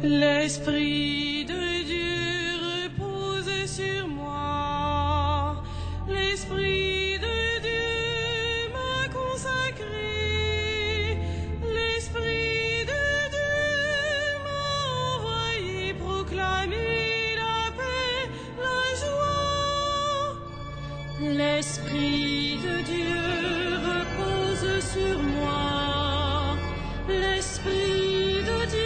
L'Esprit de Dieu repose sur moi. L'Esprit de Dieu m'a consacré. L'Esprit de Dieu m'a envoyé proclamer la paix, la joie. L'Esprit de Dieu repose sur moi. L'Esprit de Dieu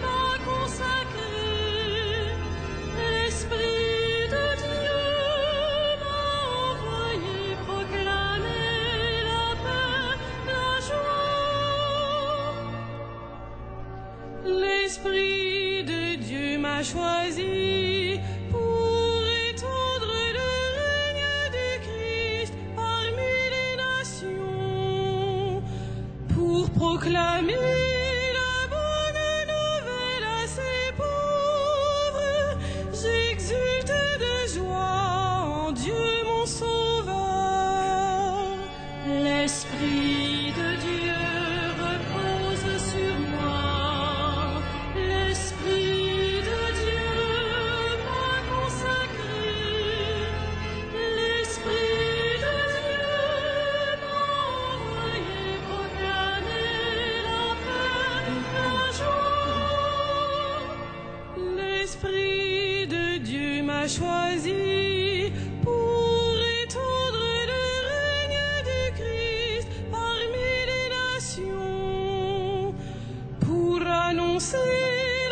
m'a consacré. L'Esprit de Dieu m'a envoyé proclamer la paix, la joie. L'Esprit de Dieu m'a choisi pour étendre le règne du Christ parmi les nations, pour proclamer la bonne nouvelle à ces pauvres. J'exulte de joie en Dieu mon Sauveur. L'Esprit de Dieu repose sur moi. L'Esprit de Dieu m'a consacré. L'Esprit de Dieu m'a envoyé proclamer la paix, la joie. L'Esprit de Dieu m'a choisi pour étendre le règne du Christ parmi les nations, pour annoncer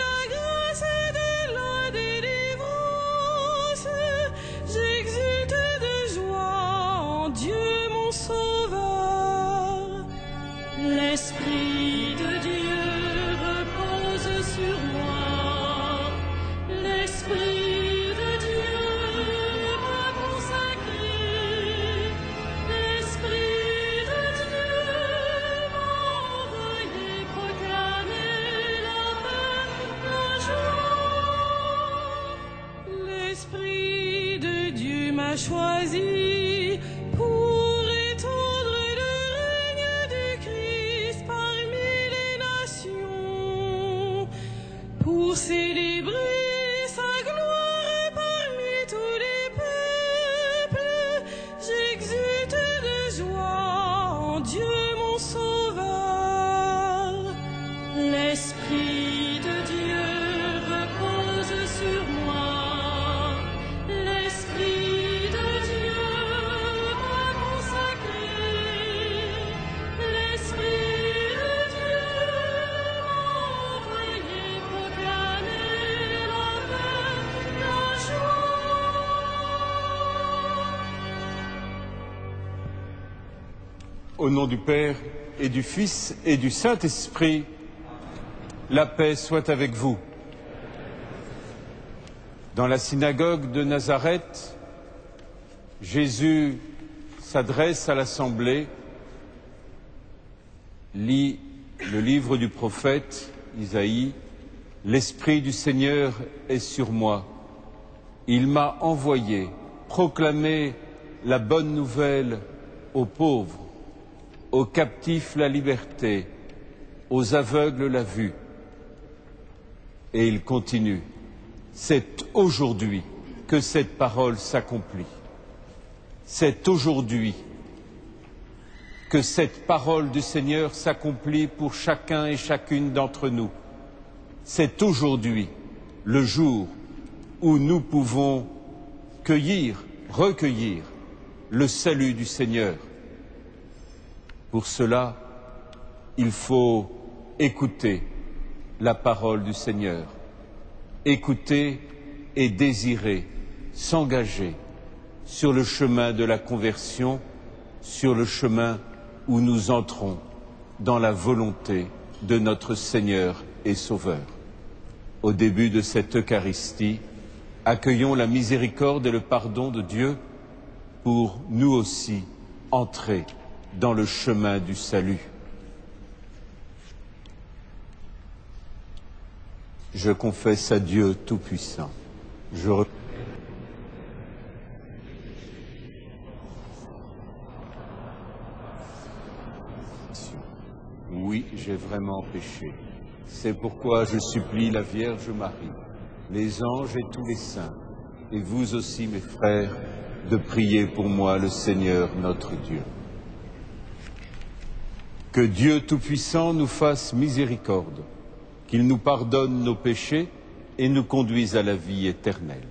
la grâce de la délivrance. J'exulte de joie en Dieu mon Sauveur. L'Esprit de Dieu repose sur moi. L'Esprit de Dieu m'a consacré. L'Esprit de Dieu m'a envoyé proclamer la paix, la joie. L'Esprit de Dieu m'a choisi pour étendre le règne du Christ parmi les nations, pour célébrer sa gloire parmi tous les peuples. J'exulte de joie en Dieu mon Sauveur. L'Esprit de Dieu repose sur moi. L'Esprit de Dieu m'a consacré. L'Esprit de Dieu m'a envoyé proclamer la paix, la joie. Au nom du Père et du Fils et du Saint-Esprit, la paix soit avec vous. Dans la synagogue de Nazareth, Jésus s'adresse à l'assemblée, lit le livre du prophète Isaïe. L'Esprit du Seigneur est sur moi. Il m'a envoyé proclamer la bonne nouvelle aux pauvres, aux captifs la liberté, aux aveugles la vue. Et il continue. C'est aujourd'hui que cette parole s'accomplit. C'est aujourd'hui que cette parole du Seigneur s'accomplit pour chacun et chacune d'entre nous. C'est aujourd'hui le jour où nous pouvons recueillir le salut du Seigneur. Pour cela, il faut écouter la parole du Seigneur, écouter et désirer s'engager sur le chemin de la conversion, sur le chemin où nous entrons dans la volonté de notre Seigneur et Sauveur. Au début de cette Eucharistie, accueillons la miséricorde et le pardon de Dieu pour nous aussi entrer dans le chemin du salut. Je confesse à Dieu Tout-Puissant. Oui, j'ai vraiment péché. C'est pourquoi je supplie la Vierge Marie, les anges et tous les saints, et vous aussi, mes frères, de prier pour moi le Seigneur notre Dieu. Que Dieu Tout-Puissant nous fasse miséricorde, qu'il nous pardonne nos péchés et nous conduise à la vie éternelle.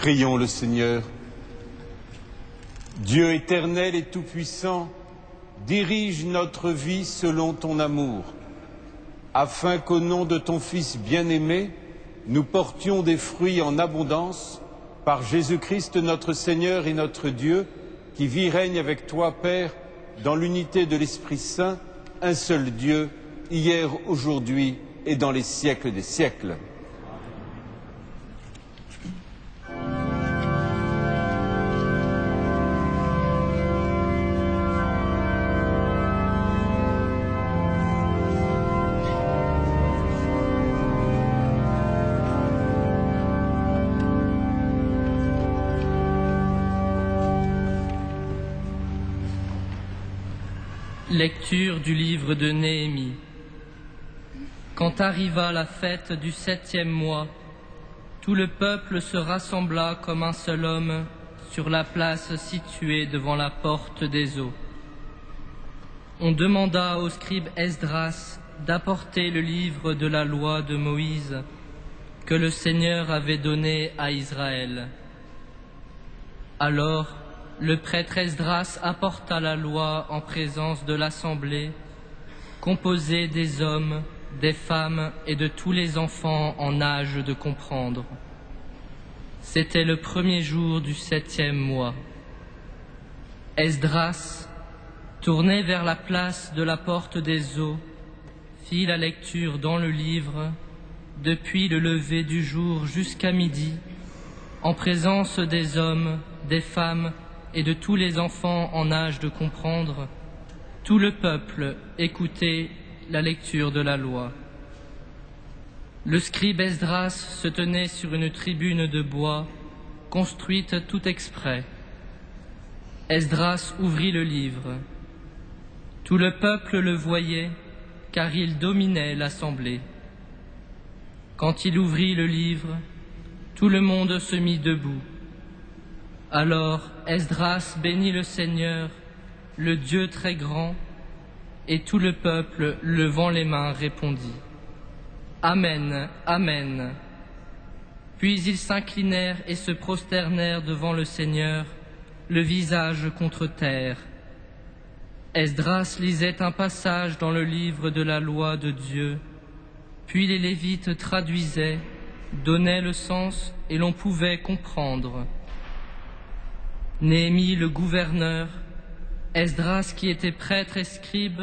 Prions le Seigneur. Dieu éternel et tout-puissant, dirige notre vie selon ton amour, afin qu'au nom de ton Fils bien-aimé, nous portions des fruits en abondance par Jésus-Christ notre Seigneur et notre Dieu, qui vit règne avec toi, Père, dans l'unité de l'Esprit Saint, un seul Dieu, hier, aujourd'hui et dans les siècles des siècles. Lecture du livre de Néhémie. Quand arriva la fête du 7e mois, tout le peuple se rassembla comme un seul homme sur la place située devant la porte des eaux. On demanda au scribe Esdras d'apporter le livre de la loi de Moïse que le Seigneur avait donné à Israël. Alors, le prêtre Esdras apporta la loi en présence de l'assemblée, composée des hommes, des femmes et de tous les enfants en âge de comprendre. C'était le 1er jour du 7e mois. Esdras, tourné vers la place de la porte des eaux, fit la lecture dans le livre, depuis le lever du jour jusqu'à midi, en présence des hommes, des femmes et de tous les enfants en âge de comprendre. Tout le peuple écoutait la lecture de la loi. Le scribe Esdras se tenait sur une tribune de bois, construite tout exprès. Esdras ouvrit le livre. Tout le peuple le voyait, car il dominait l'assemblée. Quand il ouvrit le livre, tout le monde se mit debout. Alors Esdras bénit le Seigneur, le Dieu très grand, et tout le peuple, levant les mains, répondit « Amen, Amen ». Puis ils s'inclinèrent et se prosternèrent devant le Seigneur, le visage contre terre. Esdras lisait un passage dans le livre de la loi de Dieu, puis les Lévites traduisaient, donnaient le sens et l'on pouvait comprendre. Néhémie le gouverneur, Esdras qui était prêtre et scribe,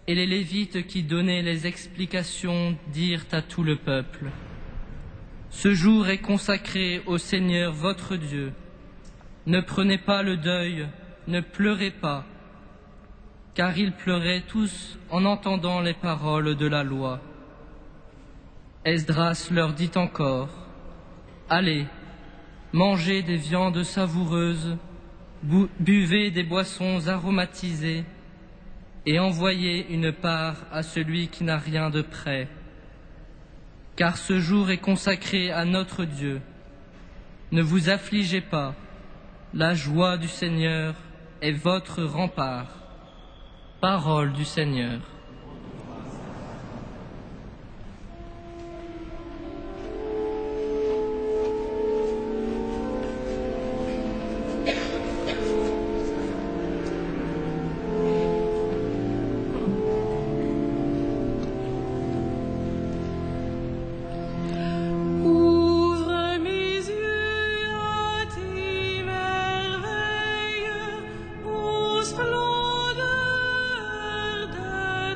et les Lévites qui donnaient les explications dirent à tout le peuple : Ce jour est consacré au Seigneur votre Dieu. Ne prenez pas le deuil, ne pleurez pas, car ils pleuraient tous en entendant les paroles de la loi. Esdras leur dit encore : Allez, mangez des viandes savoureuses, buvez des boissons aromatisées, et envoyez une part à celui qui n'a rien de prêt. Car ce jour est consacré à notre Dieu. Ne vous affligez pas, la joie du Seigneur est votre rempart. Parole du Seigneur. Splendeur de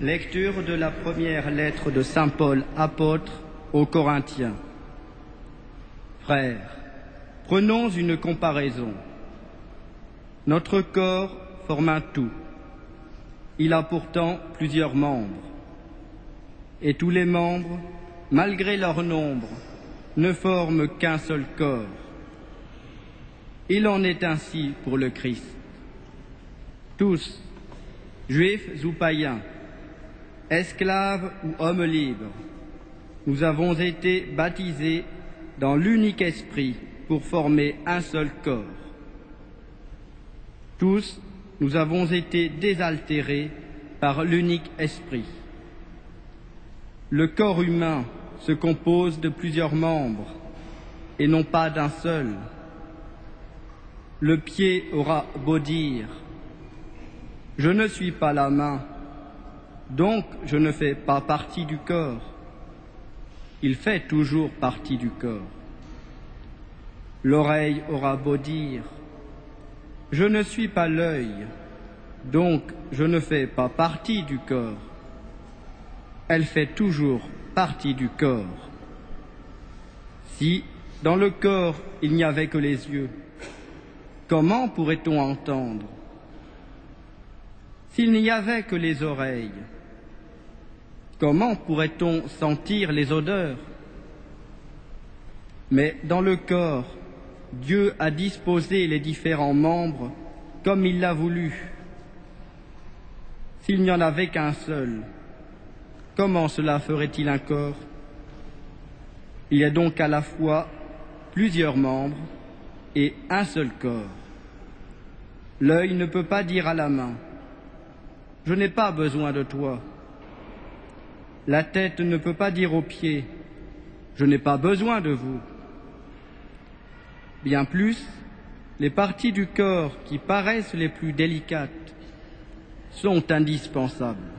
Lecture de la première lettre de saint Paul, apôtre, aux Corinthiens. Frères, prenons une comparaison. Notre corps forme un tout. Il a pourtant plusieurs membres. Et tous les membres, malgré leur nombre, ne forment qu'un seul corps. Il en est ainsi pour le Christ. Tous, juifs ou païens, esclaves ou hommes libres, nous avons été baptisés dans l'unique esprit pour former un seul corps. Tous, nous avons été désaltérés par l'unique esprit. Le corps humain se compose de plusieurs membres et non pas d'un seul. Le pied aura beau dire « Je ne suis pas la main », donc je ne fais pas partie du corps. Il fait toujours partie du corps. L'oreille aura beau dire « Je ne suis pas l'œil, donc je ne fais pas partie du corps. Elle fait toujours partie du corps. Si, dans le corps, il n'y avait que les yeux, comment pourrait-on entendre? S'il n'y avait que les oreilles, comment pourrait-on sentir les odeurs? Mais dans le corps, Dieu a disposé les différents membres comme il l'a voulu. S'il n'y en avait qu'un seul, comment cela ferait-il un corps? Il y a donc à la fois plusieurs membres et un seul corps. L'œil ne peut pas dire à la main « Je n'ai pas besoin de toi ». La tête ne peut pas dire aux pieds « Je n'ai pas besoin de vous ». Bien plus, les parties du corps qui paraissent les plus délicates sont indispensables.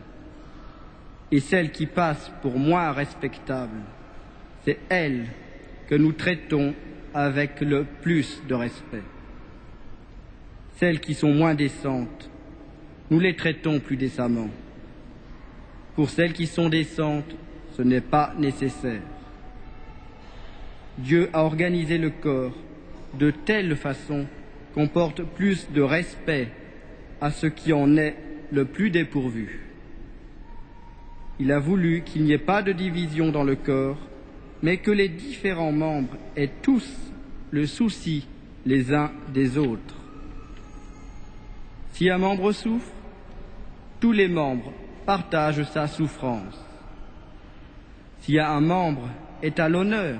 Et celles qui passent pour moins respectables, c'est elles que nous traitons avec le plus de respect. Celles qui sont moins décentes, nous les traitons plus décemment. Pour celles qui sont décentes, ce n'est pas nécessaire. Dieu a organisé le corps de telle façon qu'on porte plus de respect à ce qui en est le plus dépourvu. Il a voulu qu'il n'y ait pas de division dans le corps, mais que les différents membres aient tous le souci les uns des autres. Si un membre souffre, tous les membres partagent sa souffrance. Si un membre est à l'honneur,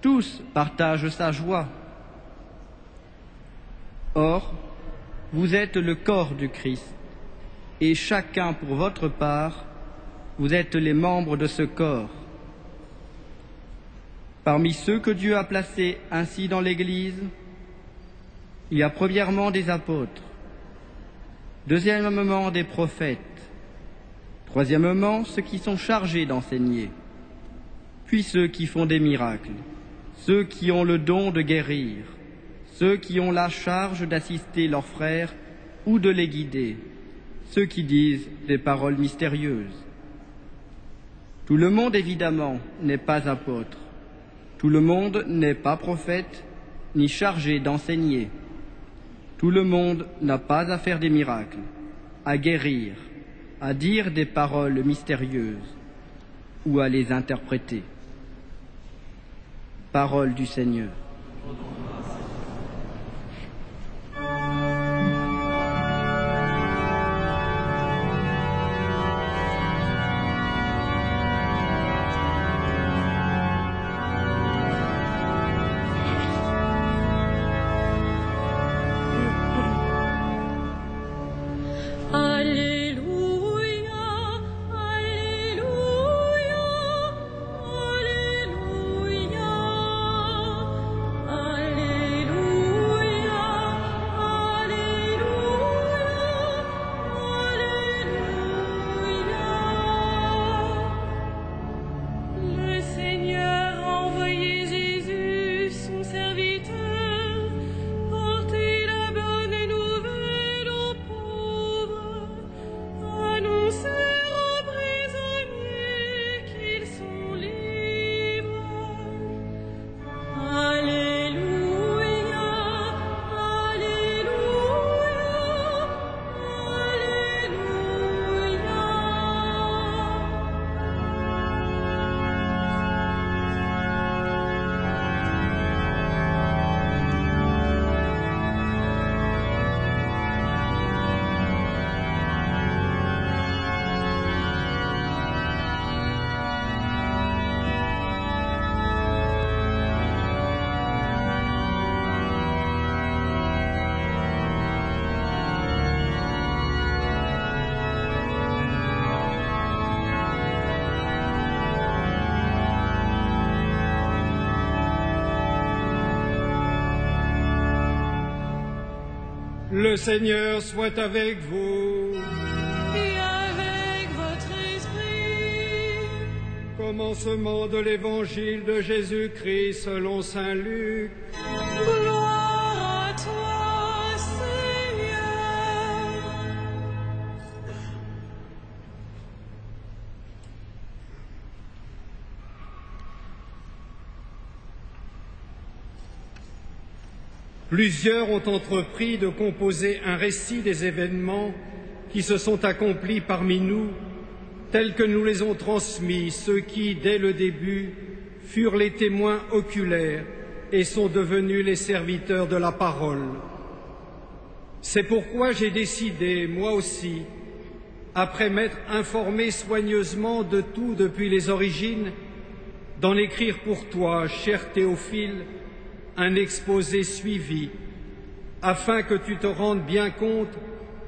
tous partagent sa joie. Or, vous êtes le corps du Christ, et chacun pour votre part, vous êtes les membres de ce corps. Parmi ceux que Dieu a placés ainsi dans l'Église, il y a premièrement des apôtres, deuxièmement des prophètes, troisièmement ceux qui sont chargés d'enseigner, puis ceux qui font des miracles, ceux qui ont le don de guérir, ceux qui ont la charge d'assister leurs frères ou de les guider, ceux qui disent des paroles mystérieuses. Tout le monde, évidemment, n'est pas apôtre. Tout le monde n'est pas prophète, ni chargé d'enseigner. Tout le monde n'a pas à faire des miracles, à guérir, à dire des paroles mystérieuses ou à les interpréter. Parole du Seigneur. Alléluia, Alléluia, Alléluia. Le Seigneur soit avec vous. Et avec votre esprit. Commencement de l'Évangile de Jésus-Christ selon saint Luc. Gloire à toi, Seigneur. Plusieurs ont entrepris de composer un récit des événements qui se sont accomplis parmi nous, tels que nous les ont transmis ceux qui, dès le début, furent les témoins oculaires et sont devenus les serviteurs de la parole. C'est pourquoi j'ai décidé, moi aussi, après m'être informé soigneusement de tout depuis les origines, d'en écrire pour toi, cher Théophile, un exposé suivi, afin que tu te rendes bien compte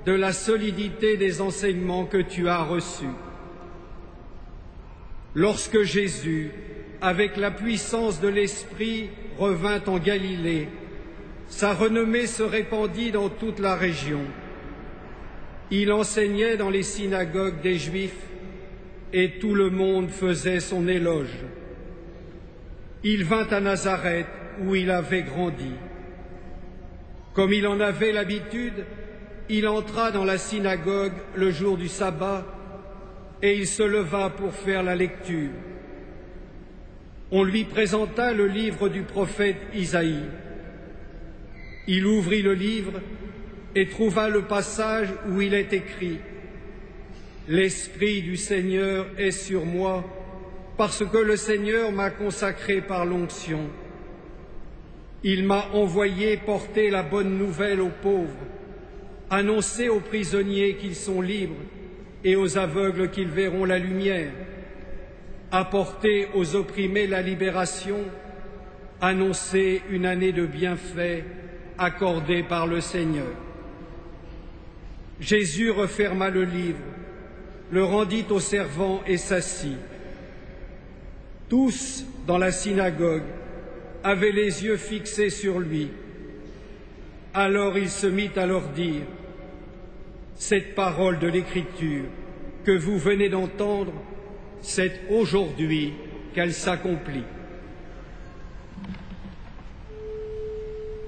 de la solidité des enseignements que tu as reçus. Lorsque Jésus, avec la puissance de l'Esprit, revint en Galilée, sa renommée se répandit dans toute la région. Il enseignait dans les synagogues des Juifs et tout le monde faisait son éloge. Il vint à Nazareth, où il avait grandi. Comme il en avait l'habitude, il entra dans la synagogue le jour du sabbat et il se leva pour faire la lecture. On lui présenta le livre du prophète Isaïe. Il ouvrit le livre et trouva le passage où il est écrit « L'Esprit du Seigneur est sur moi, parce que le Seigneur m'a consacré par l'onction. Il m'a envoyé porter la bonne nouvelle aux pauvres, annoncer aux prisonniers qu'ils sont libres et aux aveugles qu'ils verront la lumière, apporter aux opprimés la libération, annoncer une année de bienfaits accordée par le Seigneur. » Jésus referma le livre, le rendit aux servants et s'assit. Tous, dans la synagogue, avaient les yeux fixés sur lui. Alors il se mit à leur dire « Cette parole de l'Écriture que vous venez d'entendre, c'est aujourd'hui qu'elle s'accomplit. »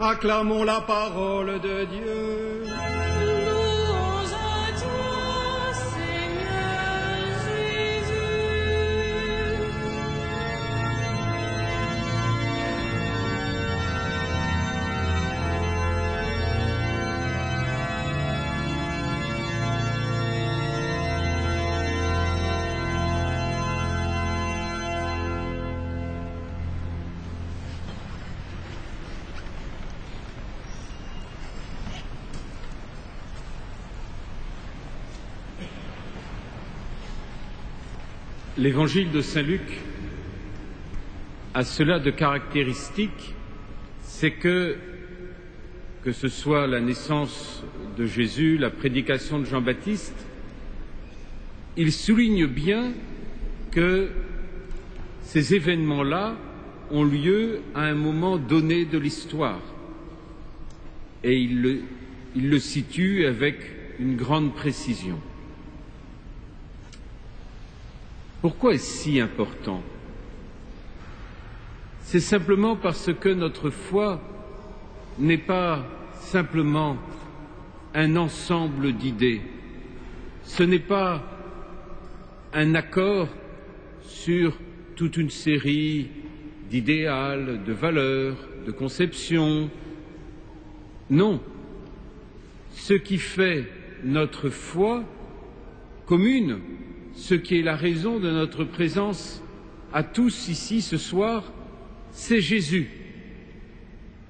Acclamons la parole de Dieu. Louange à toi, Seigneur Jésus. L'évangile de Saint Luc a cela de caractéristique, c'est que ce soit la naissance de Jésus, la prédication de Jean-Baptiste, il souligne bien que ces événements-là ont lieu à un moment donné de l'histoire. Et il le situe avec une grande précision. Pourquoi est-ce si important? C'est simplement parce que notre foi n'est pas simplement un ensemble d'idées. Ce n'est pas un accord sur toute une série d'idéals, de valeurs, de conceptions. Non. Ce qui fait notre foi commune, ce qui est la raison de notre présence à tous ici ce soir, c'est Jésus.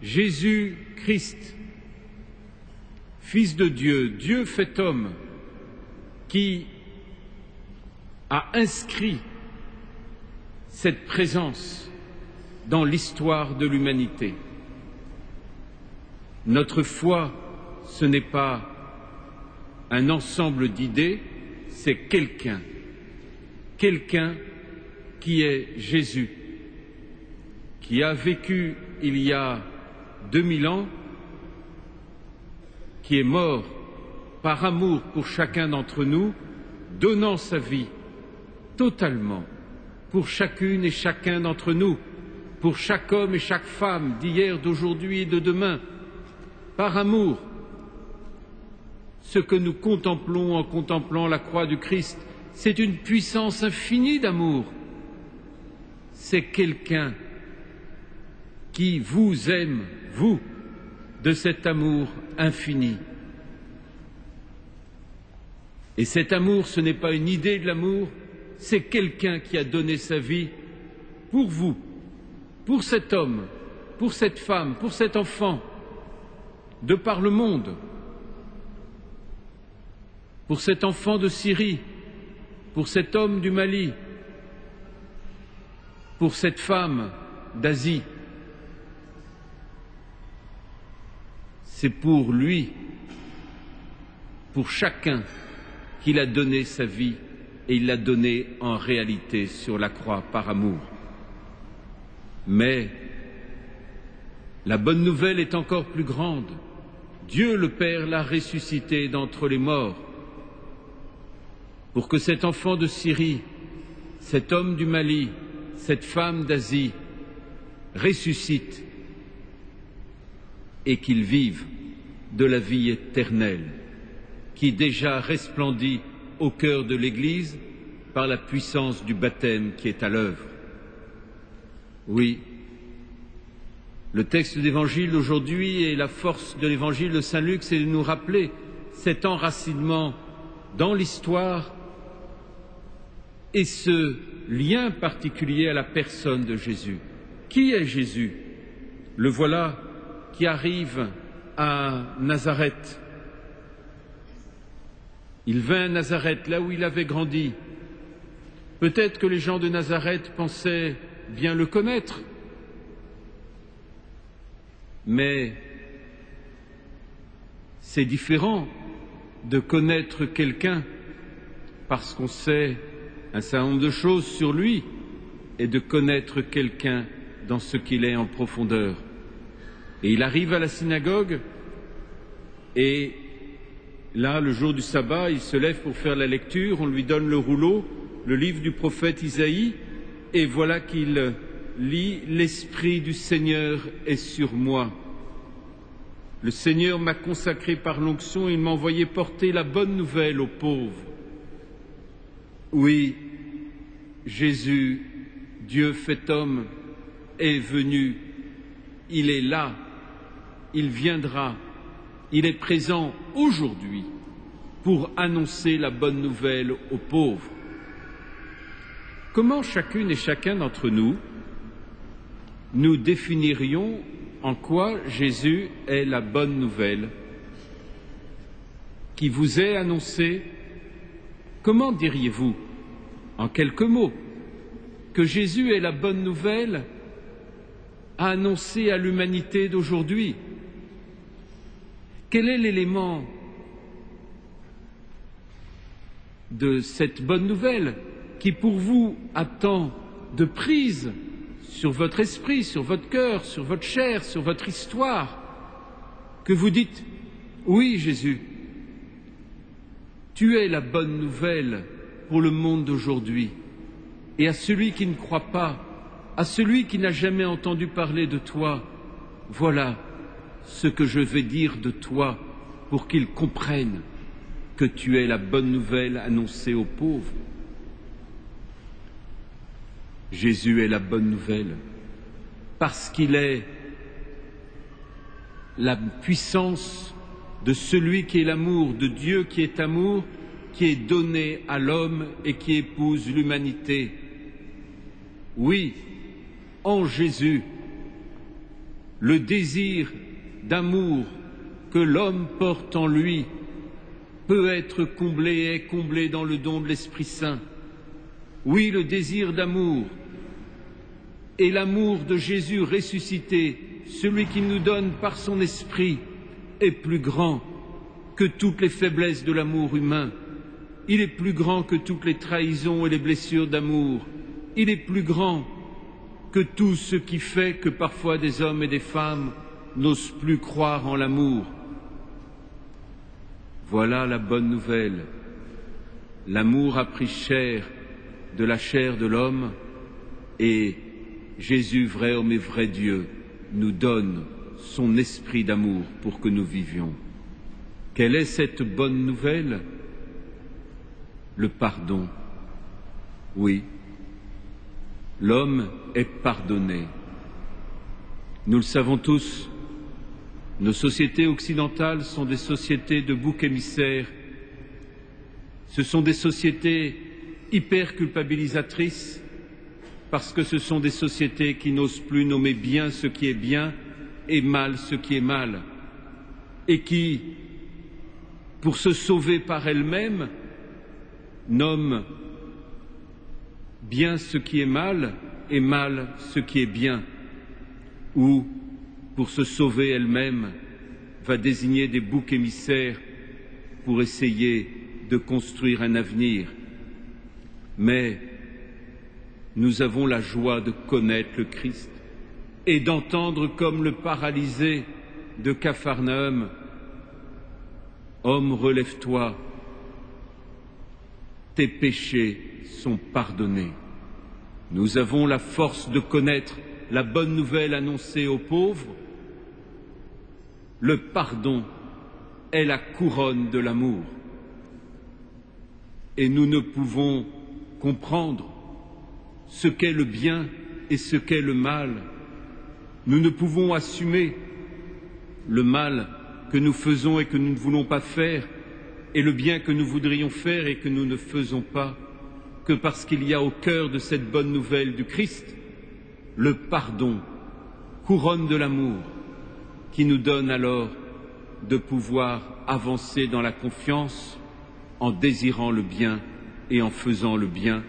Jésus-Christ, Fils de Dieu, Dieu fait homme, qui a inscrit cette présence dans l'histoire de l'humanité. Notre foi, ce n'est pas un ensemble d'idées, c'est quelqu'un qui est Jésus, qui a vécu il y a 2000 ans, qui est mort par amour pour chacun d'entre nous, donnant sa vie totalement pour chacune et chacun d'entre nous, pour chaque homme et chaque femme d'hier, d'aujourd'hui et de demain, par amour. Ce que nous contemplons en contemplant la croix du Christ, c'est une puissance infinie d'amour. C'est quelqu'un qui vous aime, vous, de cet amour infini. Et cet amour, ce n'est pas une idée de l'amour, c'est quelqu'un qui a donné sa vie pour vous, pour cet homme, pour cette femme, pour cet enfant, de par le monde, pour cet enfant de Syrie, pour cet homme du Mali, pour cette femme d'Asie. C'est pour lui, pour chacun, qu'il a donné sa vie, et il l'a donnée en réalité sur la croix par amour. Mais la bonne nouvelle est encore plus grande. Dieu le Père l'a ressuscité d'entre les morts, pour que cet enfant de Syrie, cet homme du Mali, cette femme d'Asie ressuscite et qu'ils vivent de la vie éternelle qui déjà resplendit au cœur de l'Église par la puissance du baptême qui est à l'œuvre. Oui, le texte d'Évangile d'aujourd'hui et la force de l'Évangile de Saint Luc, c'est de nous rappeler cet enracinement dans l'histoire et ce lien particulier à la personne de Jésus. Qui est Jésus? Le voilà qui arrive à Nazareth. Il vint à Nazareth, là où il avait grandi. Peut-être que les gens de Nazareth pensaient bien le connaître, mais c'est différent de connaître quelqu'un parce qu'on sait un certain nombre de choses sur lui et de connaître quelqu'un dans ce qu'il est en profondeur. Et il arrive à la synagogue et là, le jour du sabbat, il se lève pour faire la lecture, on lui donne le rouleau, le livre du prophète Isaïe, et voilà qu'il lit « L'Esprit du Seigneur est sur moi. Le Seigneur m'a consacré par l'onction, il m'a envoyé porter la bonne nouvelle aux pauvres. » Oui, Jésus, Dieu fait homme, est venu, il est là, il viendra, il est présent aujourd'hui pour annoncer la bonne nouvelle aux pauvres. Comment chacune et chacun d'entre nous, nous définirions en quoi Jésus est la bonne nouvelle qui vous est annoncée? Comment diriez-vous, en quelques mots, que Jésus est la bonne nouvelle à annoncer à l'humanité d'aujourd'hui? Quel est l'élément de cette bonne nouvelle qui pour vous a tant de prise sur votre esprit, sur votre cœur, sur votre chair, sur votre histoire, que vous dites « Oui, Jésus, tu es la bonne nouvelle pour le monde d'aujourd'hui. » Et à celui qui ne croit pas, à celui qui n'a jamais entendu parler de toi, voilà ce que je vais dire de toi pour qu'ils comprennent que tu es la bonne nouvelle annoncée aux pauvres. Jésus est la bonne nouvelle parce qu'il est la puissance de celui qui est l'amour, de Dieu qui est amour, qui est donné à l'homme et qui épouse l'humanité. Oui, en Jésus, le désir d'amour que l'homme porte en lui peut être comblé et est comblé dans le don de l'Esprit Saint. Oui, le désir d'amour et l'amour de Jésus ressuscité, celui qu'il nous donne par son Esprit, est plus grand que toutes les faiblesses de l'amour humain. Il est plus grand que toutes les trahisons et les blessures d'amour. Il est plus grand que tout ce qui fait que parfois des hommes et des femmes n'osent plus croire en l'amour. Voilà la bonne nouvelle. L'amour a pris chair de la chair de l'homme et Jésus, vrai homme et vrai Dieu, nous donne son esprit d'amour pour que nous vivions. Quelle est cette bonne nouvelle? Le pardon. Oui, l'homme est pardonné. Nous le savons tous, nos sociétés occidentales sont des sociétés de boucs émissaires. Ce sont des sociétés hyper culpabilisatrices parce que ce sont des sociétés qui n'osent plus nommer bien ce qui est bien et mal ce qui est mal et qui, pour se sauver par elles-mêmes, nomment bien ce qui est mal et mal ce qui est bien, ou, pour se sauver elle-même, va désigner des boucs émissaires pour essayer de construire un avenir. Mais nous avons la joie de connaître le Christ et d'entendre comme le paralysé de Capharnaüm: Homme, relève-toi, tes péchés sont pardonnés. Nous avons la force de connaître la bonne nouvelle annoncée aux pauvres. Le pardon est la couronne de l'amour. Et nous ne pouvons comprendre ce qu'est le bien et ce qu'est le mal. Nous ne pouvons assumer le mal que nous faisons et que nous ne voulons pas faire, et le bien que nous voudrions faire et que nous ne faisons pas, que parce qu'il y a au cœur de cette bonne nouvelle du Christ le pardon, couronne de l'amour, qui nous donne alors de pouvoir avancer dans la confiance en désirant le bien et en faisant le bien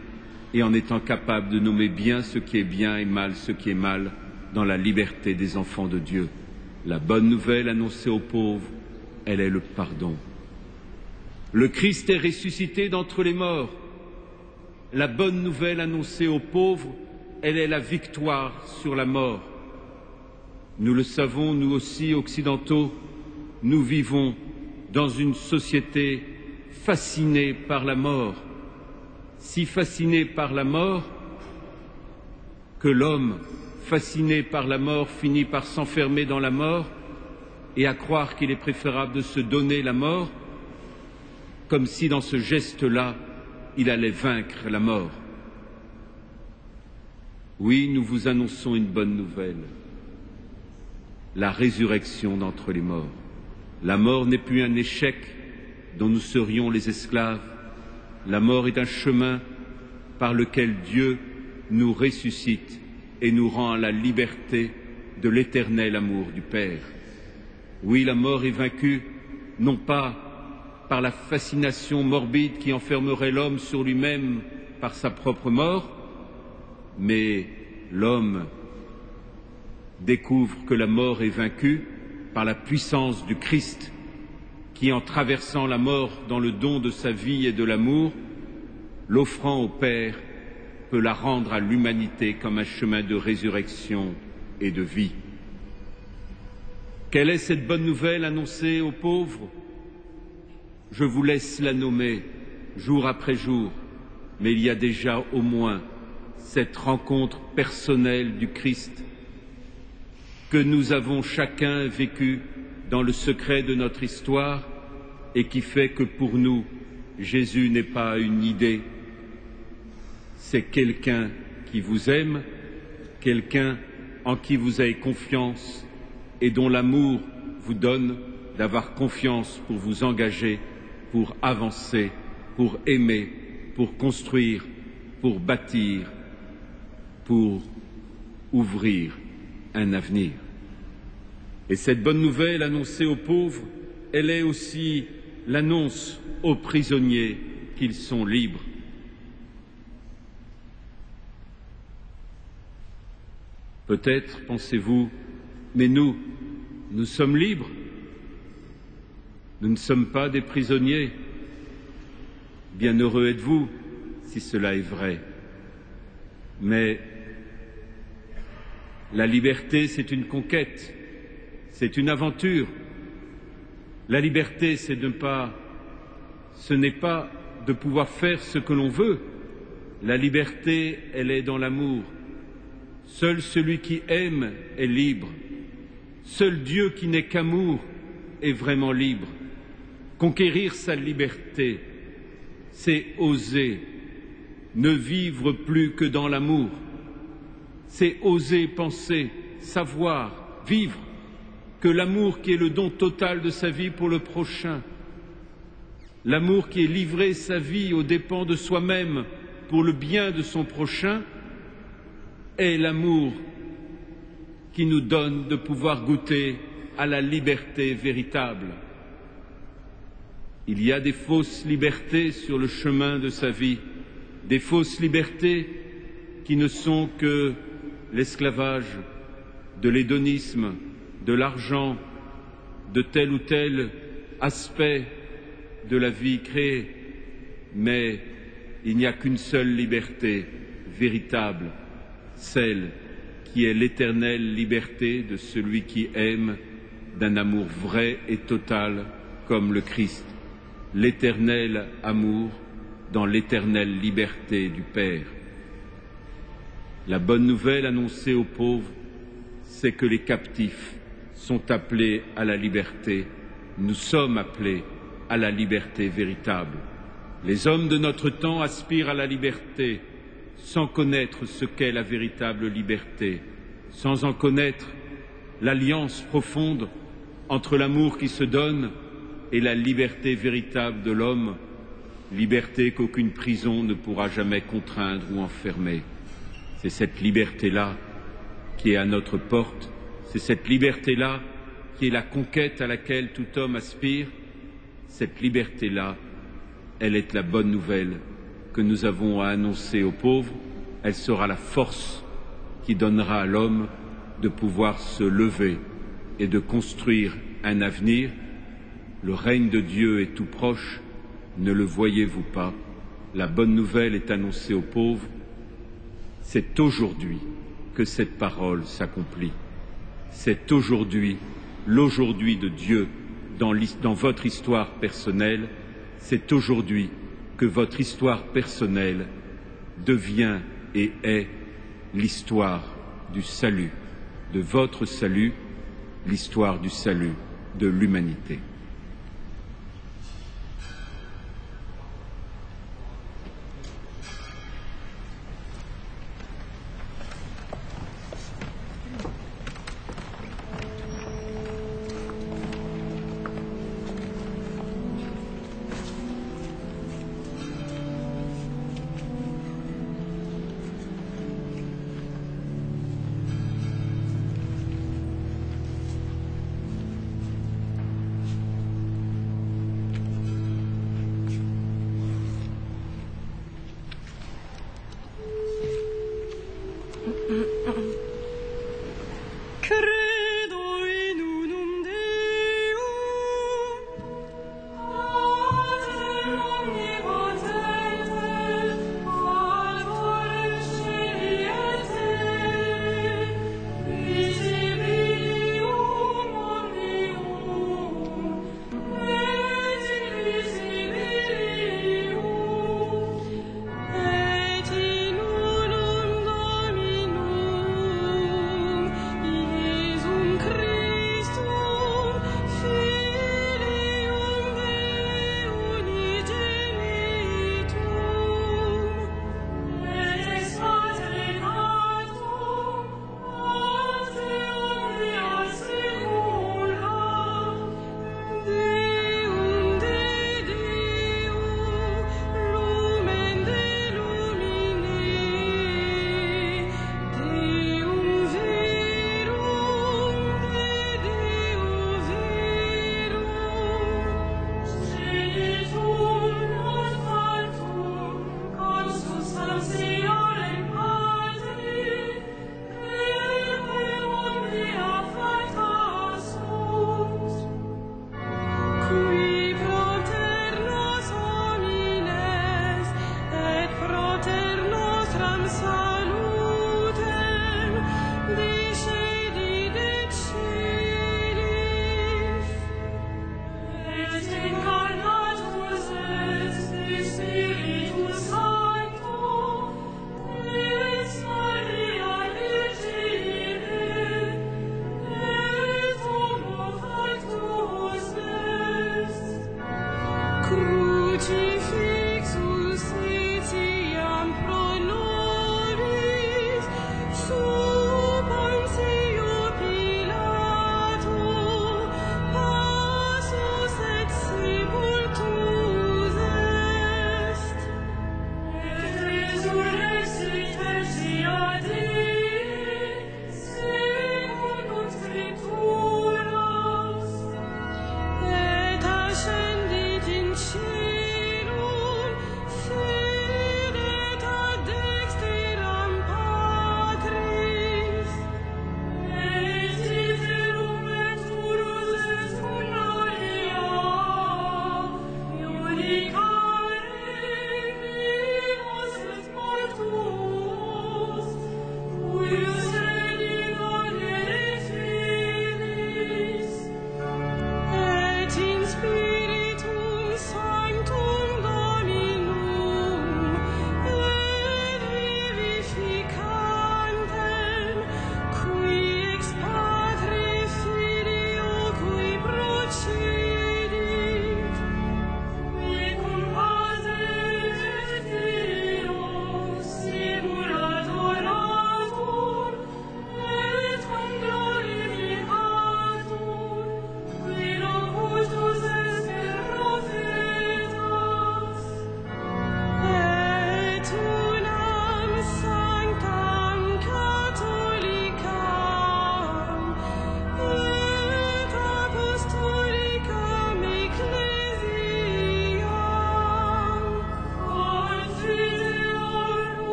et en étant capable de nommer bien ce qui est bien et mal ce qui est mal dans la liberté des enfants de Dieu. La bonne nouvelle annoncée aux pauvres, elle est le pardon. Le Christ est ressuscité d'entre les morts. La bonne nouvelle annoncée aux pauvres, elle est la victoire sur la mort. Nous le savons, nous aussi, occidentaux, nous vivons dans une société fascinée par la mort, si fascinée par la mort que l'homme, fasciné par la mort, finit par s'enfermer dans la mort et à croire qu'il est préférable de se donner la mort, comme si dans ce geste-là, il allait vaincre la mort. Oui, nous vous annonçons une bonne nouvelle, la résurrection d'entre les morts. La mort n'est plus un échec dont nous serions les esclaves. La mort est un chemin par lequel Dieu nous ressuscite et nous rend à la liberté de l'éternel amour du Père. Oui, la mort est vaincue, non pas par la fascination morbide qui enfermerait l'homme sur lui-même par sa propre mort, mais l'homme découvre que la mort est vaincue par la puissance du Christ qui, en traversant la mort dans le don de sa vie et de l'amour, l'offrant au Père, peut la rendre à l'humanité comme un chemin de résurrection et de vie. Quelle est cette bonne nouvelle annoncée aux pauvres? Je vous laisse la nommer jour après jour, mais il y a déjà au moins cette rencontre personnelle du Christ que nous avons chacun vécu dans le secret de notre histoire et qui fait que pour nous, Jésus n'est pas une idée, c'est quelqu'un qui vous aime, quelqu'un en qui vous avez confiance et dont l'amour vous donne d'avoir confiance pour vous engager, pour avancer, pour aimer, pour construire, pour bâtir, pour ouvrir un avenir. Et cette bonne nouvelle annoncée aux pauvres, elle est aussi l'annonce aux prisonniers qu'ils sont libres. Peut-être pensez-vous, mais nous sommes libres. Nous ne sommes pas des prisonniers. Bienheureux êtes-vous si cela est vrai. Mais la liberté, c'est une conquête, c'est une aventure. La liberté, c'est de ne pas ce n'est pas de pouvoir faire ce que l'on veut. La liberté, elle est dans l'amour. Seul celui qui aime est libre. Seul Dieu qui n'est qu'amour est vraiment libre. Conquérir sa liberté, c'est oser ne vivre plus que dans l'amour. C'est oser penser, savoir, vivre, que l'amour qui est le don total de sa vie pour le prochain, l'amour qui est livré sa vie aux dépens de soi-même pour le bien de son prochain, est l'amour qui nous donne de pouvoir goûter à la liberté véritable. Il y a des fausses libertés sur le chemin de sa vie, des fausses libertés qui ne sont que l'esclavage, de l'hédonisme, de l'argent, de tel ou tel aspect de la vie créée. Mais il n'y a qu'une seule liberté véritable, celle qui est l'éternelle liberté de celui qui aime d'un amour vrai et total comme le Christ, l'éternel amour dans l'éternelle liberté du Père. La bonne nouvelle annoncée aux pauvres, c'est que les captifs sont appelés à la liberté. Nous sommes appelés à la liberté véritable. Les hommes de notre temps aspirent à la liberté sans connaître ce qu'est la véritable liberté, sans en connaître l'alliance profonde entre l'amour qui se donne et la liberté véritable de l'homme, liberté qu'aucune prison ne pourra jamais contraindre ou enfermer. C'est cette liberté-là qui est à notre porte, c'est cette liberté-là qui est la conquête à laquelle tout homme aspire. Cette liberté-là, elle est la bonne nouvelle que nous avons à annoncer aux pauvres. Elle sera la force qui donnera à l'homme de pouvoir se lever et de construire un avenir. Le règne de Dieu est tout proche, ne le voyez-vous pas? La bonne nouvelle est annoncée aux pauvres. C'est aujourd'hui que cette parole s'accomplit. C'est aujourd'hui, l'aujourd'hui de Dieu dans votre histoire personnelle. C'est aujourd'hui que votre histoire personnelle devient et est l'histoire du salut, de votre salut, l'histoire du salut de l'humanité.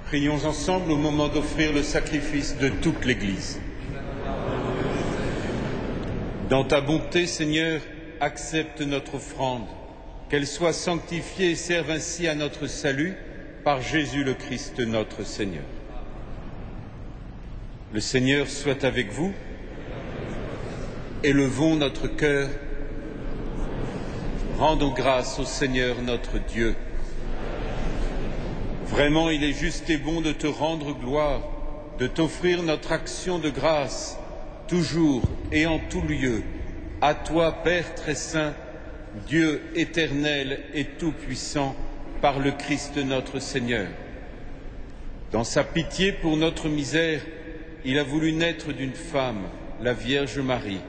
Prions ensemble au moment d'offrir le sacrifice de toute l'Église. Dans ta bonté, Seigneur, accepte notre offrande, qu'elle soit sanctifiée et serve ainsi à notre salut par Jésus le Christ notre Seigneur. Le Seigneur soit avec vous. Élevons notre cœur. Rendons grâce au Seigneur notre Dieu. Vraiment, il est juste et bon de te rendre gloire, de t'offrir notre action de grâce, toujours et en tout lieu, à toi, Père très saint, Dieu éternel et tout-puissant, par le Christ notre Seigneur. Dans sa pitié pour notre misère, il a voulu naître d'une femme, la Vierge Marie.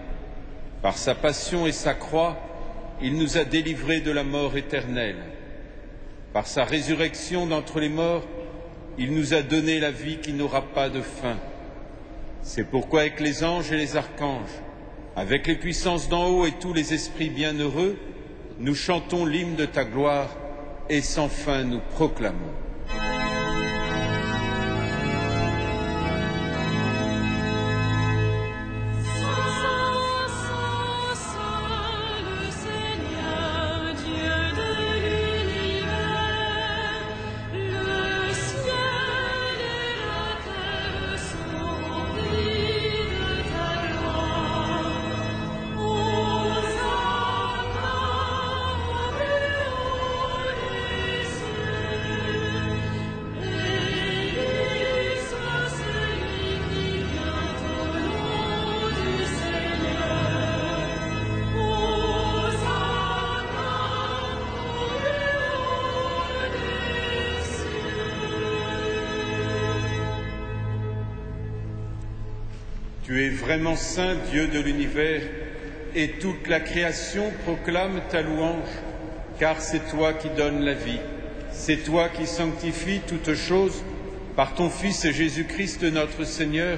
Par sa passion et sa croix, il nous a délivrés de la mort éternelle. Par sa résurrection d'entre les morts, il nous a donné la vie qui n'aura pas de fin. C'est pourquoi avec les anges et les archanges, avec les puissances d'en haut et tous les esprits bienheureux, nous chantons l'hymne de ta gloire et sans fin nous proclamons. Tu es vraiment saint, Dieu de l'univers, et toute la création proclame ta louange, car c'est toi qui donnes la vie, c'est toi qui sanctifies toutes choses par ton Fils Jésus-Christ notre Seigneur,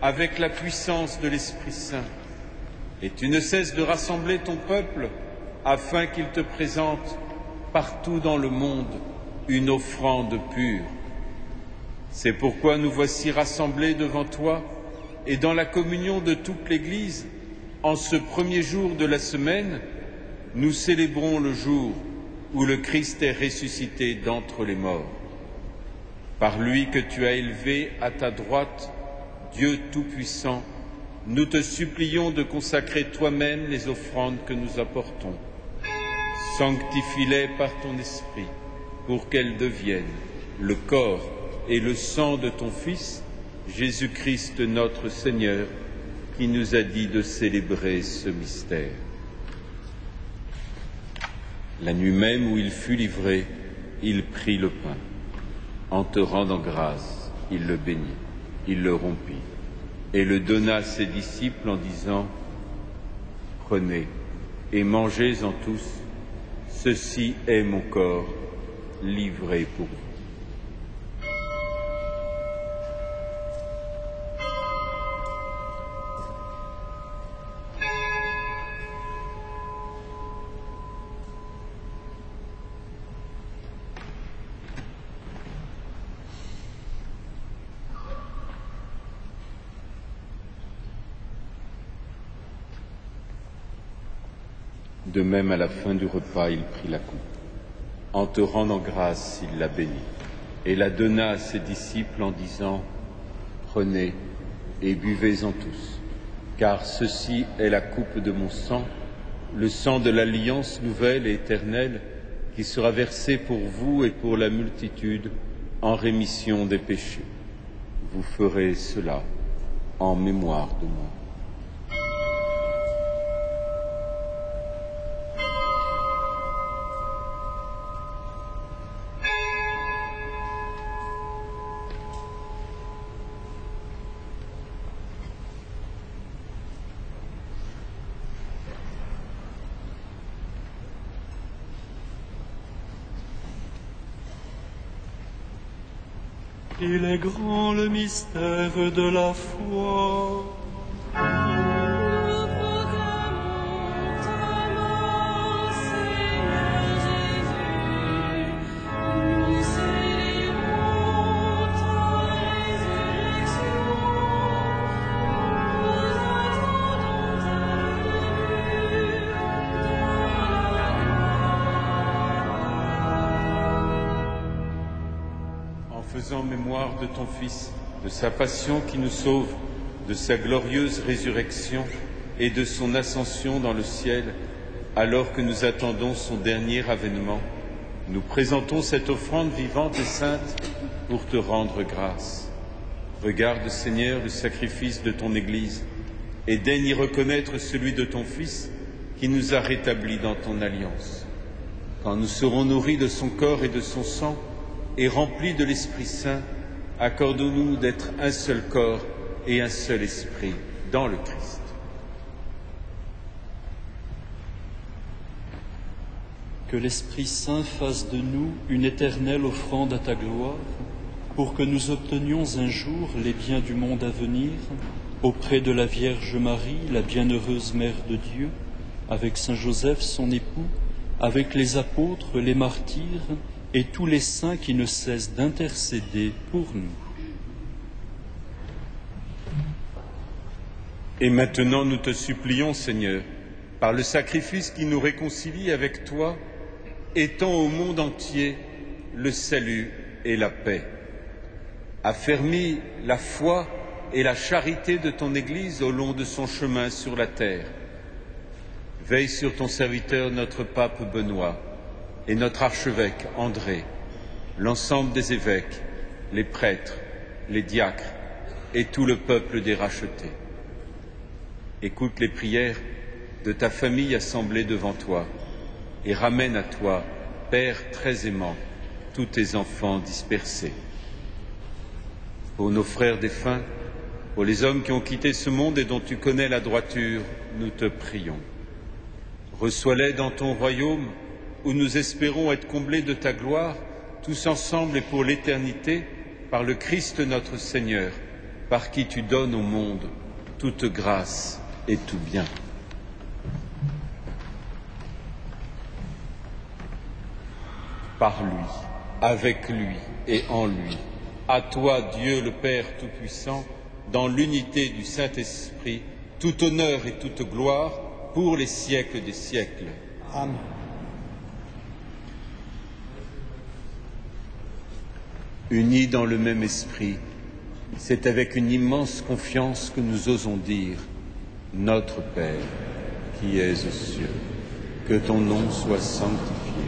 avec la puissance de l'Esprit Saint. Et tu ne cesses de rassembler ton peuple afin qu'il te présente partout dans le monde une offrande pure. C'est pourquoi nous voici rassemblés devant toi et dans la communion de toute l'Église, en ce premier jour de la semaine, nous célébrons le jour où le Christ est ressuscité d'entre les morts. Par lui que tu as élevé à ta droite, Dieu Tout-Puissant, nous te supplions de consacrer toi-même les offrandes que nous apportons. Sanctifie-les par ton Esprit, pour qu'elles deviennent le corps et le sang de ton Fils, Jésus-Christ notre Seigneur, qui nous a dit de célébrer ce mystère. La nuit même où il fut livré, il prit le pain. En te rendant grâce, il le bénit, il le rompit et le donna à ses disciples en disant : Prenez et mangez-en tous, ceci est mon corps livré pour vous. De même, à la fin du repas, il prit la coupe. En te rendant grâce, il la bénit et la donna à ses disciples en disant : Prenez et buvez-en tous, car ceci est la coupe de mon sang, le sang de l'alliance nouvelle et éternelle, qui sera versé pour vous et pour la multitude en rémission des péchés. Vous ferez cela en mémoire de moi. Il est grand le mystère de la foi. Nous proclamons ta mort, Seigneur Jésus. Nous célébrons mémoire de ton Fils, de sa passion qui nous sauve, de sa glorieuse résurrection et de son ascension dans le ciel, alors que nous attendons son dernier avènement, nous présentons cette offrande vivante et sainte pour te rendre grâce. Regarde, Seigneur, le sacrifice de ton Église et daigne y reconnaître celui de ton Fils qui nous a rétablis dans ton alliance. Quand nous serons nourris de son corps et de son sang et remplis de l'Esprit Saint, accorde-nous d'être un seul corps et un seul esprit dans le Christ. Que l'Esprit Saint fasse de nous une éternelle offrande à ta gloire, pour que nous obtenions un jour les biens du monde à venir, auprès de la Vierge Marie, la bienheureuse Mère de Dieu, avec Saint Joseph, son époux, avec les apôtres, les martyrs et tous les saints qui ne cessent d'intercéder pour nous. Et maintenant, nous te supplions, Seigneur, par le sacrifice qui nous réconcilie avec toi, étends au monde entier le salut et la paix. Affermis la foi et la charité de ton Église au long de son chemin sur la terre. Veille sur ton serviteur, notre pape Benoît, et notre archevêque André, l'ensemble des évêques, les prêtres, les diacres et tout le peuple des rachetés. Écoute les prières de ta famille assemblée devant toi et ramène à toi, Père très aimant, tous tes enfants dispersés. Pour nos frères défunts, pour les hommes qui ont quitté ce monde et dont tu connais la droiture, nous te prions. Reçois-les dans ton royaume où nous espérons être comblés de ta gloire, tous ensemble et pour l'éternité, par le Christ notre Seigneur, par qui tu donnes au monde toute grâce et tout bien. Par lui, avec lui et en lui, à toi, Dieu le Père Tout-Puissant, dans l'unité du Saint-Esprit, tout honneur et toute gloire pour les siècles des siècles. Amen. Unis dans le même esprit, c'est avec une immense confiance que nous osons dire « Notre Père, qui es aux cieux, que ton nom soit sanctifié,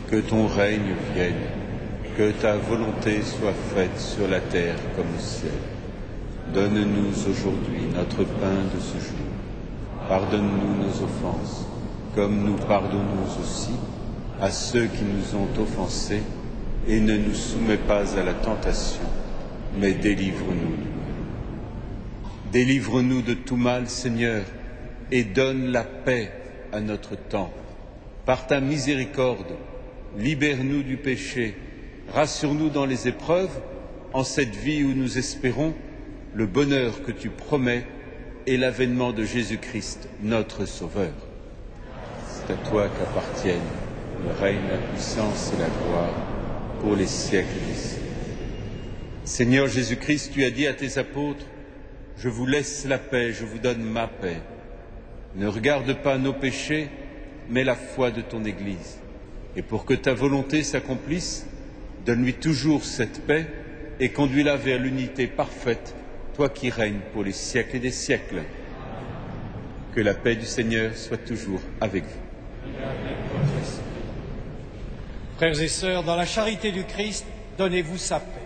que ton règne vienne, que ta volonté soit faite sur la terre comme au ciel. Donne-nous aujourd'hui notre pain de ce jour. Pardonne-nous nos offenses, comme nous pardonnons aussi à ceux qui nous ont offensés, et ne nous soumets pas à la tentation, mais délivre-nous du mal. Délivre-nous de tout mal, Seigneur, et donne la paix à notre temps. Par ta miséricorde, libère-nous du péché, rassure-nous dans les épreuves, en cette vie où nous espérons le bonheur que tu promets et l'avènement de Jésus-Christ, notre Sauveur. C'est à toi qu'appartiennent le règne, la puissance et la gloire pour les siècles des siècles. Seigneur Jésus-Christ, tu as dit à tes apôtres, « Je vous laisse la paix, je vous donne ma paix. Ne regarde pas nos péchés, mais la foi de ton Église. Et pour que ta volonté s'accomplisse, donne-lui toujours cette paix et conduis-la vers l'unité parfaite, toi qui règnes pour les siècles des siècles. » Que la paix du Seigneur soit toujours avec vous. Frères et sœurs, dans la charité du Christ, donnez-vous sa paix.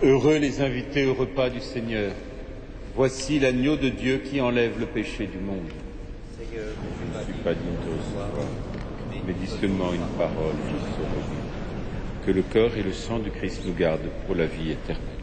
Heureux les invités au repas du Seigneur. Voici l'agneau de Dieu qui enlève le péché du monde. Seigneur, Je ne suis pas digne de recevoir, mais dis seulement une parole, je serai guéri. Que le corps et le sang du Christ nous gardent pour la vie éternelle.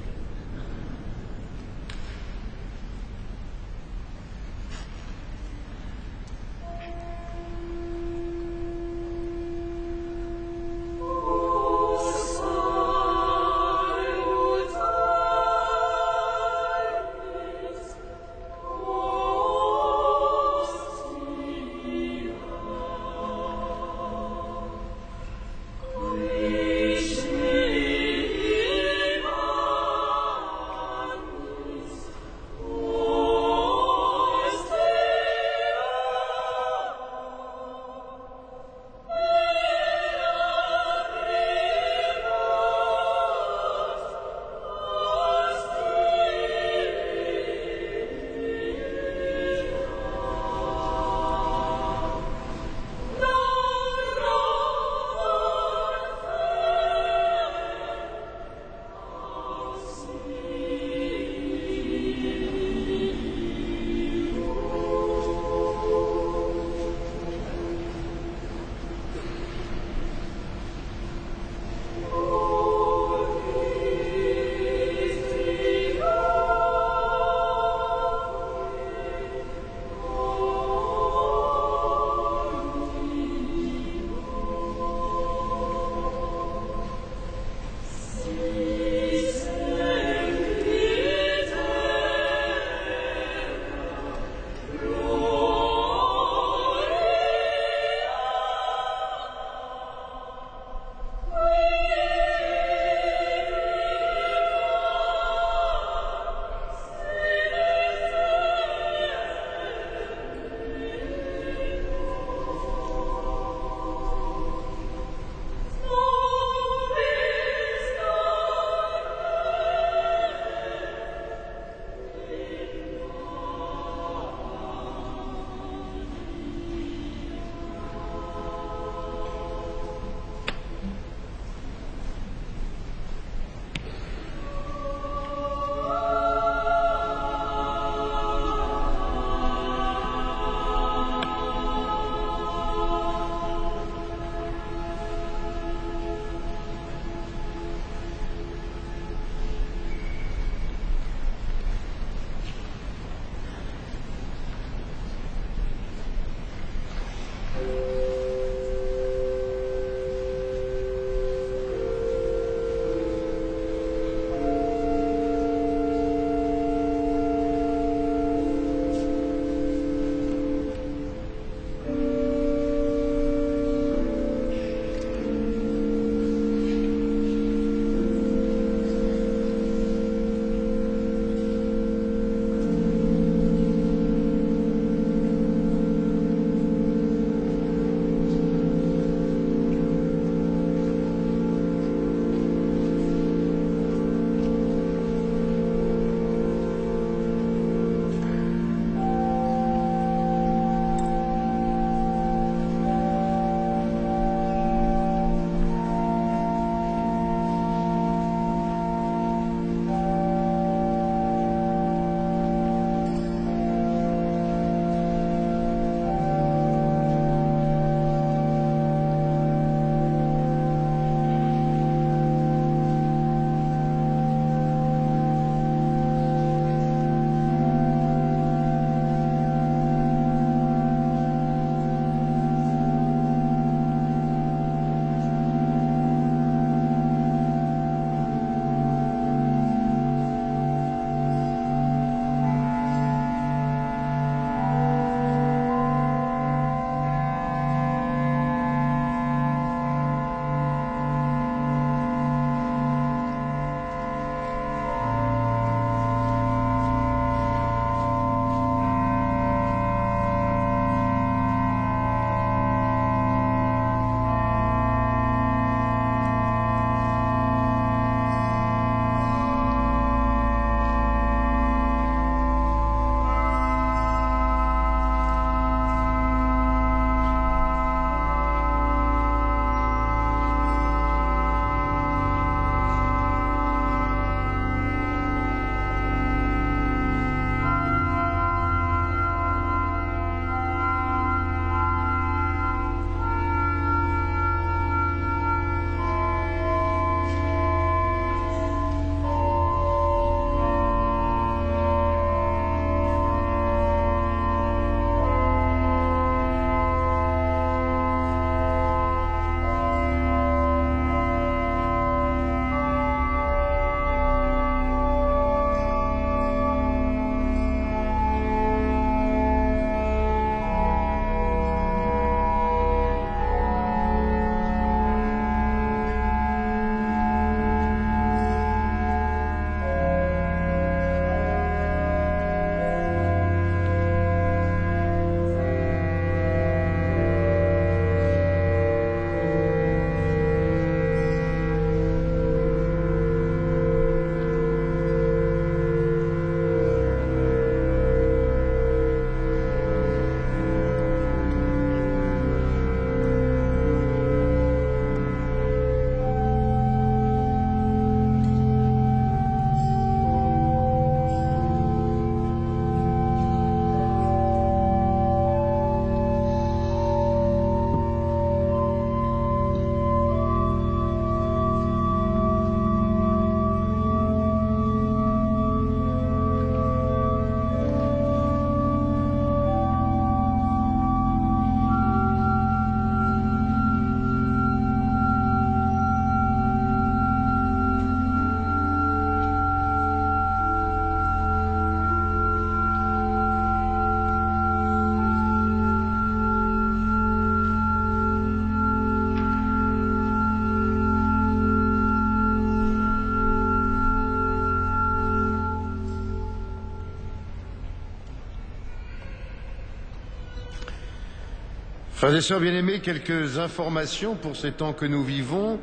Frères et sœurs bien-aimés, quelques informations pour ces temps que nous vivons.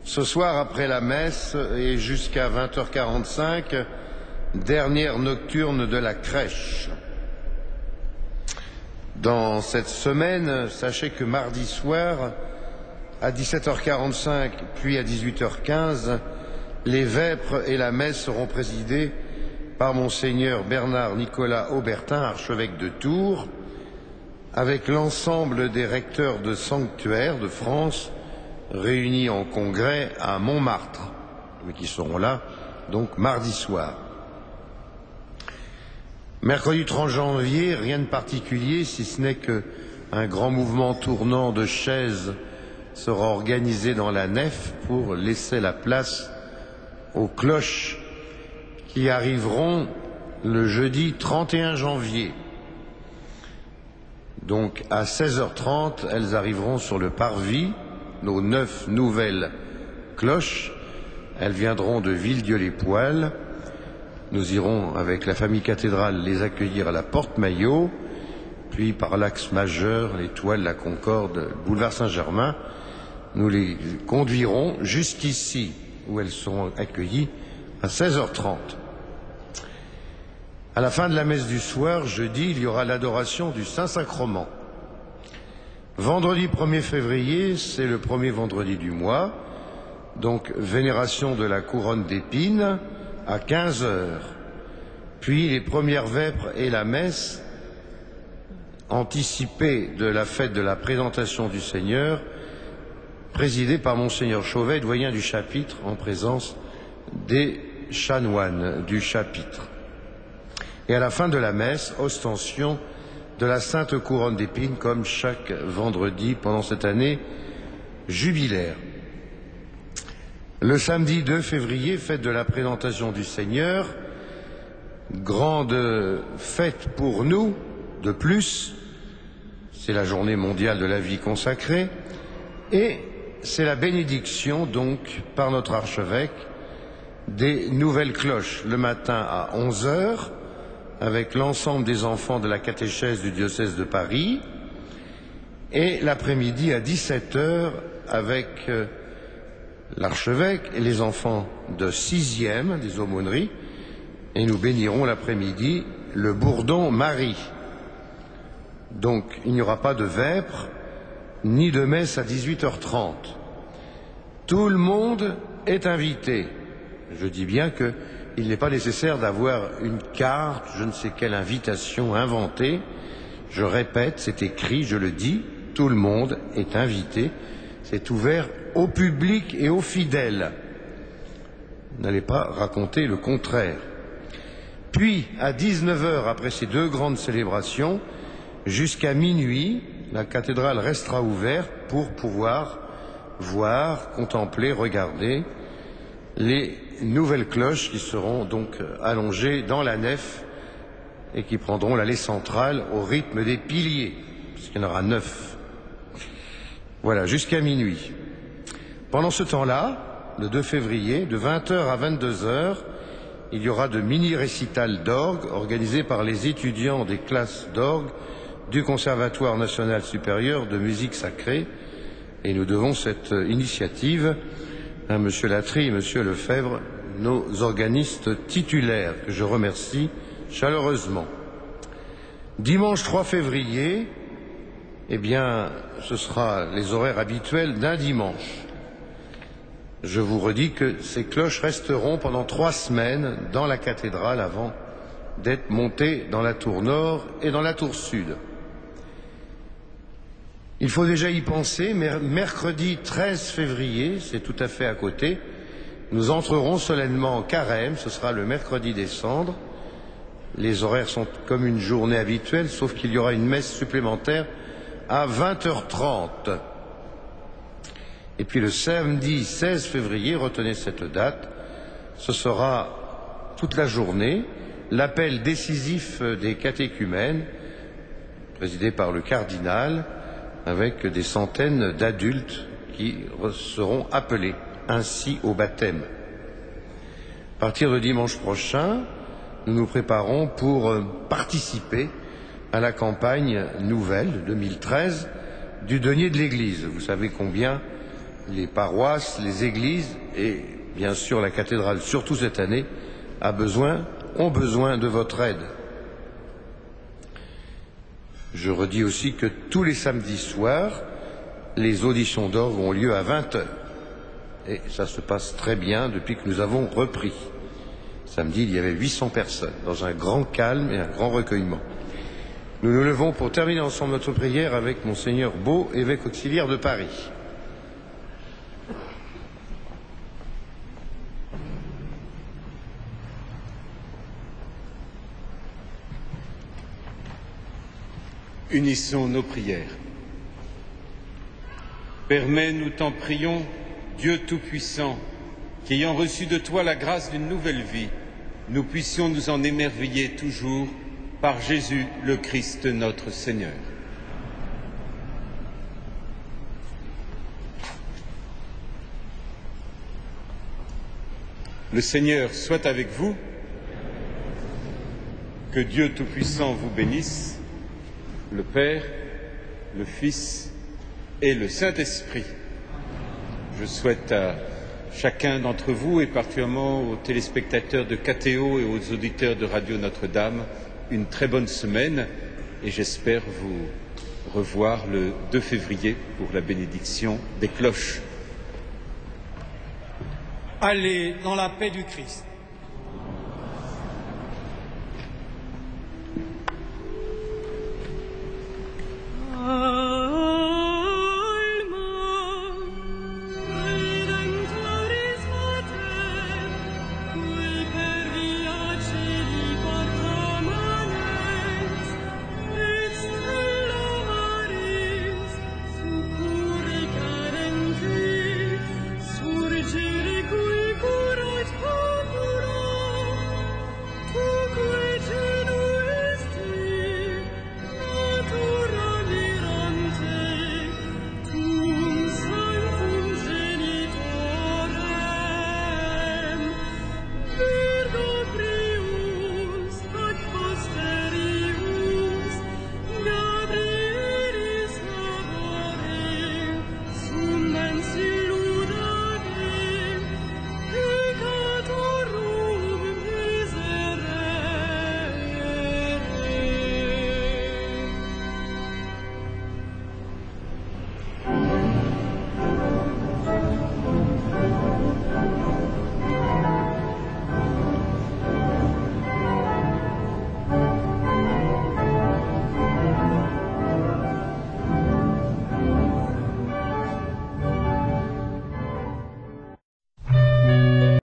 Ce soir, après la messe et jusqu'à 20h45, dernière nocturne de la crèche. Dans cette semaine, sachez que mardi soir, à 17h45 puis à 18h15, les vêpres et la messe seront présidées par Monseigneur Bernard Nicolas Aubertin, archevêque de Tours, avec l'ensemble des recteurs de sanctuaires de France réunis en congrès à Montmartre, mais qui seront là donc mardi soir. Mercredi 30 janvier, rien de particulier, si ce n'est qu'un grand mouvement tournant de chaises sera organisé dans la nef pour laisser la place aux cloches qui arriveront le jeudi 31 janvier. Donc à 16h30, elles arriveront sur le parvis, nos 9 nouvelles cloches. Elles viendront de Villedieu-les-Poêles. Nous irons avec la famille cathédrale les accueillir à la Porte Maillot, puis par l'axe majeur, l'Étoile, la Concorde, boulevard Saint-Germain. Nous les conduirons jusqu'ici, où elles seront accueillies à 16h30. À la fin de la messe du soir, jeudi, il y aura l'adoration du Saint-Sacrement. Vendredi 1er février, c'est le premier vendredi du mois, donc vénération de la couronne d'épines à 15h. Puis les premières vêpres et la messe anticipée de la fête de la présentation du Seigneur, présidée par Monseigneur Chauvet, doyen du chapitre, en présence des chanoines du chapitre. Et à la fin de la messe, ostension de la Sainte Couronne d'Épines, comme chaque vendredi pendant cette année jubilaire. Le samedi 2 février, fête de la présentation du Seigneur, grande fête pour nous, de plus, c'est la journée mondiale de la vie consacrée, et c'est la bénédiction, donc, par notre archevêque, des nouvelles cloches, le matin à 11h, avec l'ensemble des enfants de la catéchèse du diocèse de Paris, et l'après-midi à 17h avec l'archevêque et les enfants de 6e des aumôneries, et nous bénirons l'après-midi le bourdon Marie. Donc il n'y aura pas de vêpres ni de messe à 18h30. Tout le monde est invité. Je dis bien qu'il n'est pas nécessaire d'avoir une carte, je ne sais quelle invitation inventée. Je répète, c'est écrit, je le dis, tout le monde est invité. C'est ouvert au public et aux fidèles. N'allez pas raconter le contraire. Puis, à 19h, après ces deux grandes célébrations, jusqu'à minuit, la cathédrale restera ouverte pour pouvoir voir, contempler, regarder les nouvelles cloches qui seront donc allongées dans la nef et qui prendront l'allée centrale au rythme des piliers, puisqu'il y en aura 9. Voilà, jusqu'à minuit. Pendant ce temps-là, le 2 février, de 20h à 22h, il y aura de mini-récitals d'orgue organisés par les étudiants des classes d'orgue du Conservatoire national supérieur de musique sacrée. Et nous devons cette initiative à M. Latry et M. Lefebvre, nos organistes titulaires, que je remercie chaleureusement. Dimanche 3 février, eh bien, ce sera les horaires habituels d'un dimanche. Je vous redis que ces cloches resteront pendant 3 semaines dans la cathédrale avant d'être montées dans la tour nord et dans la tour sud. Il faut déjà y penser, mais mercredi 13 février, c'est tout à fait à côté, nous entrerons solennellement en carême, ce sera le mercredi des cendres. Les horaires sont comme une journée habituelle, sauf qu'il y aura une messe supplémentaire à 20h30. Et puis le samedi 16 février, retenez cette date, ce sera toute la journée l'appel décisif des catéchumènes, présidé par le cardinal, avec des centaines d'adultes qui seront appelés ainsi au baptême. À partir de dimanche prochain, nous nous préparons pour participer à la campagne nouvelle de 2013 du denier de l'Église. Vous savez combien les paroisses, les églises et bien sûr la cathédrale, surtout cette année, ont besoin de votre aide. Je redis aussi que tous les samedis soirs, les auditions d'orgue ont lieu à 20h. Et ça se passe très bien depuis que nous avons repris. Samedi, il y avait 800 personnes, dans un grand calme et un grand recueillement. Nous nous levons pour terminer ensemble notre prière avec Monseigneur Beau, évêque auxiliaire de Paris. Unissons nos prières. Permets, nous t'en prions, Dieu Tout-Puissant, qu'ayant reçu de toi la grâce d'une nouvelle vie, nous puissions nous en émerveiller toujours par Jésus le Christ notre Seigneur. Le Seigneur soit avec vous, que Dieu Tout-Puissant vous bénisse, le Père, le Fils et le Saint-Esprit. Je souhaite à chacun d'entre vous, et particulièrement aux téléspectateurs de KTO et aux auditeurs de Radio Notre-Dame, une très bonne semaine et j'espère vous revoir le 2 février pour la bénédiction des cloches. Allez dans la paix du Christ.